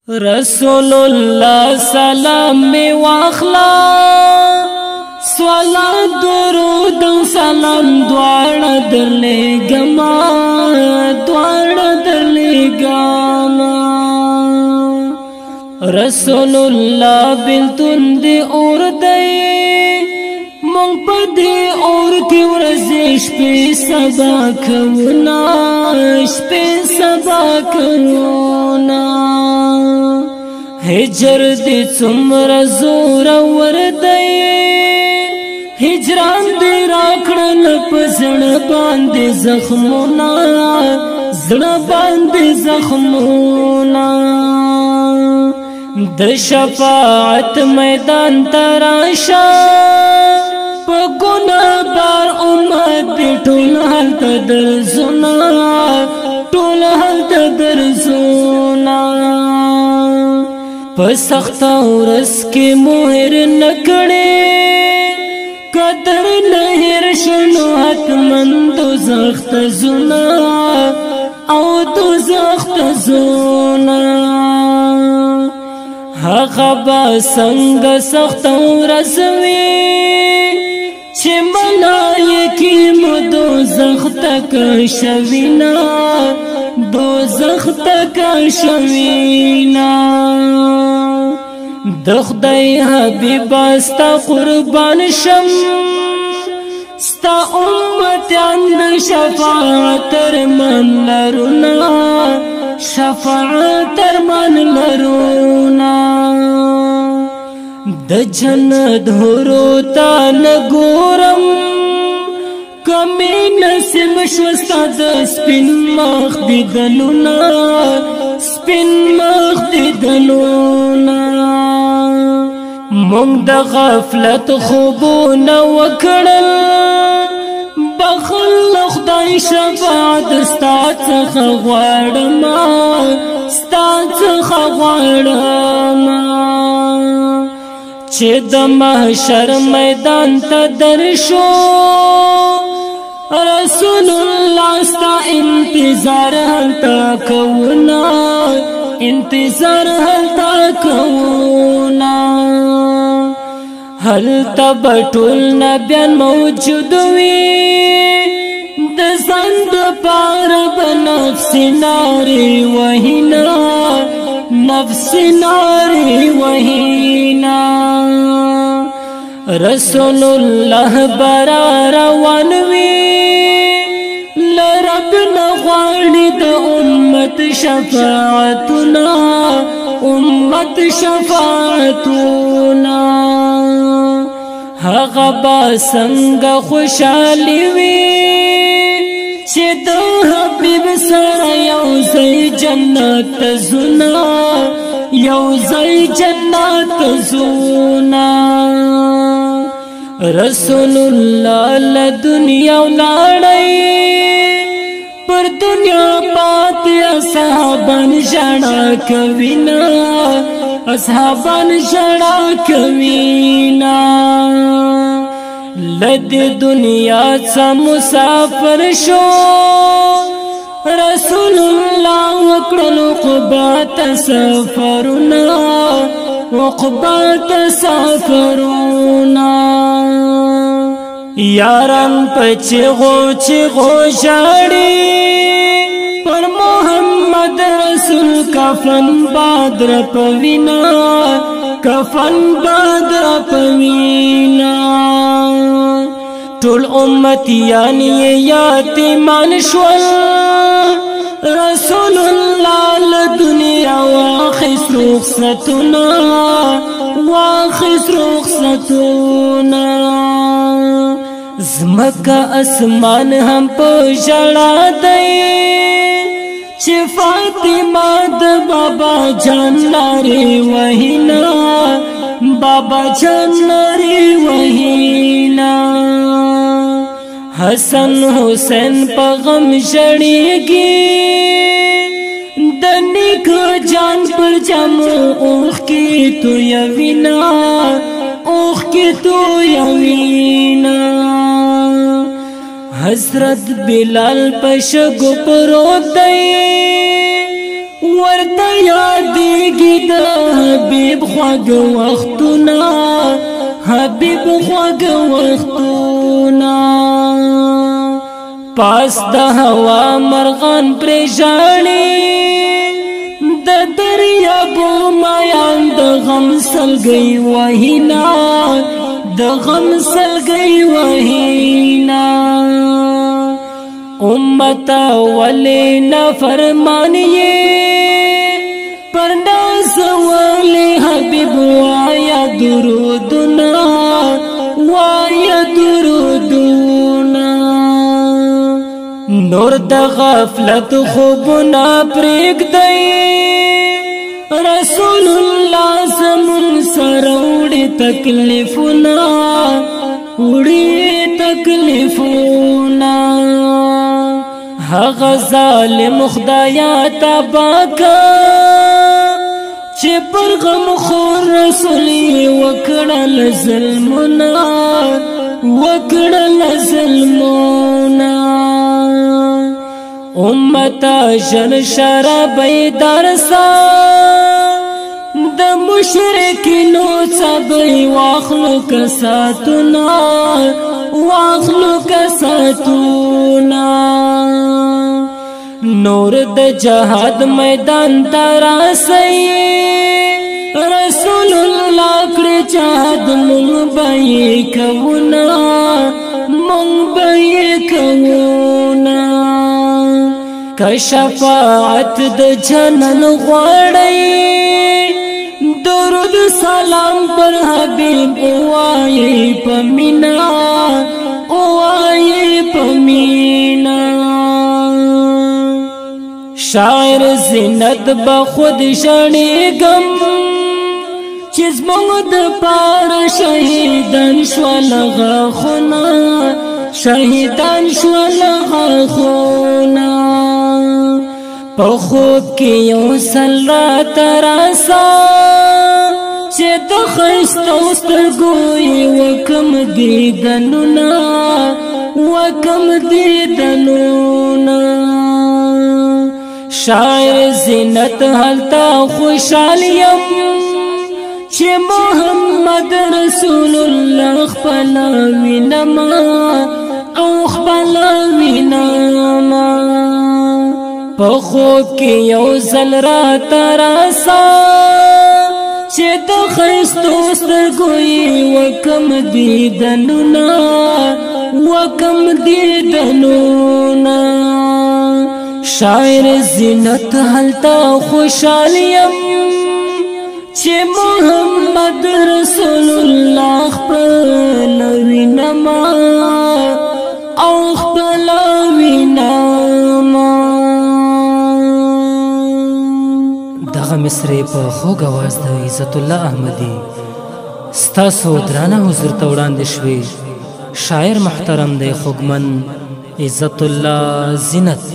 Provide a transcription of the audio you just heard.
رسول الله سلام می واخلا صلات درود و سلام دواړه درلېږما رسول الله بلتون دی اور دی مونږ په دې اور کې ورځې شپې سبا کونا شپې سبا کونا هجر دې څومره زور ور دی هجران دې راکړل په زړه باندې زخمونه زړه باندې زخمونه د شفاعت میدان تراشا په ګناه بار امت ټول حالت درځونا ټول حالت درځونا په سخت ورځ کې مهر نکړې قدر نه شنو حتمن دوزخ ته زونا او دوزخ ته زونا هغه با څنګه سخت ورځ وي چې ملایکې مو دوزخ ته کشوینا دوزخ ته کشوینا د خدای حبیب ستا قربان شم ستا امتیان د شفاعت ارمان لرونا شفاعت ارمان لرونا د جنت هورو تا نګورم کمی نصیب شوستا د سپین مخ دیدلونا سپین مخ دیدلونا مونږ د غفلت خوبونه وکړل بخل خدای شفاعت ستا څخه غواړم ستا څخه غواړم چې د محشر میدان ته درشو رسول الله ستا انتظار هلته کونا انتظار هلته کونا هلته به ټول نبیان موجود وي د ځان دپاره به نفس نارې وهینا نفس نارې وهینا رسول الله برا روان وي لرب نغواړي د امت شفاعتنا امت شفاعتنا هغه با څنګه خوشالي وي چې د حبیب سره یو ځای جنت ته ځونا یو ځای جنت ته ځونا رسول الله له دنیا ولاړی پر دنیا پاتې اصحابان ژړا کوینا اصحابان ژړا کوینا لد دنیا څخه مسافر شو رسول الله وکړل عقبات سفرنا عقبات سفرنا یاران پچغو چغو ژړي پر محمد رسول کفن بادر پوینا کفن بادر پوینا ټول امتیان یتیمان شول رسول الله له دنیا واخیست رخصتنا واخیست رخصتنا زمکه اسمان هم په ژړا دی چې فاطمه د بابا جان لارې وهینا بابا جان لارې وهینا حسن حسین په غم ژړېږي د نیک جان پر جامو اوښکې تویوینا اوښکې تویوینا حضرت بلال په شګو پروت دی ورته یادېږي حبیب خوږ وختونه حبیب خوږ وختونه پاس د هوا مرغان پرې ژاړي د دریابو مایان د غم سلګۍ وهینا د غم سلګۍ وهینا امتا ولی نافرمان یې پر ناز ولی حبیب وایا درودنا وایا درودنا نور د غفلت خوبنا پرېږدئ رسول الله زمون سره وړي تکلیفونه وړي تکلیفونه هغه ظالم خدایا تبا کا چې پر غم خور رسول وکړل ظلمونه وکړل ظلمونه امتا جن شراب درسا د مشرکینو څبې واخلو کساتنا واخلو کساتنا نور د جهاد میدان تراسي رسول الله کړه جهاد مونږ به کونا مونږ به کونا کشفاعت د جنن غواړي درود سلام پر حبیب وایي پمینا وایي پمینا شاعر زینت با خود شړېږم چې زموږ د پاره شهیدان شول غاښونه شهیدان شول غاښونه په خوب کې یو سل راته راسه چې د ښایستو سترګو یې وکم دیدنونه وکم دیدنونه شاعر زینت هلته خوشحال یم چې محمد رسول الله خپل وینما او خپل وینما په خوب کې یو ځل راته راسه چې د ښایستو سترګو یې وکم دیدنونه وکم دیدنونه شاعر زینت هلته خوشحال یم چې محمد رسول الله خپل وینما او خپل وینما دغه مصرې په خوږ اواز د عزت الله احمدي ستاسو درانه حضور ته وړاندې شوې شاعر محترم دی خوږمن عزت الله زینت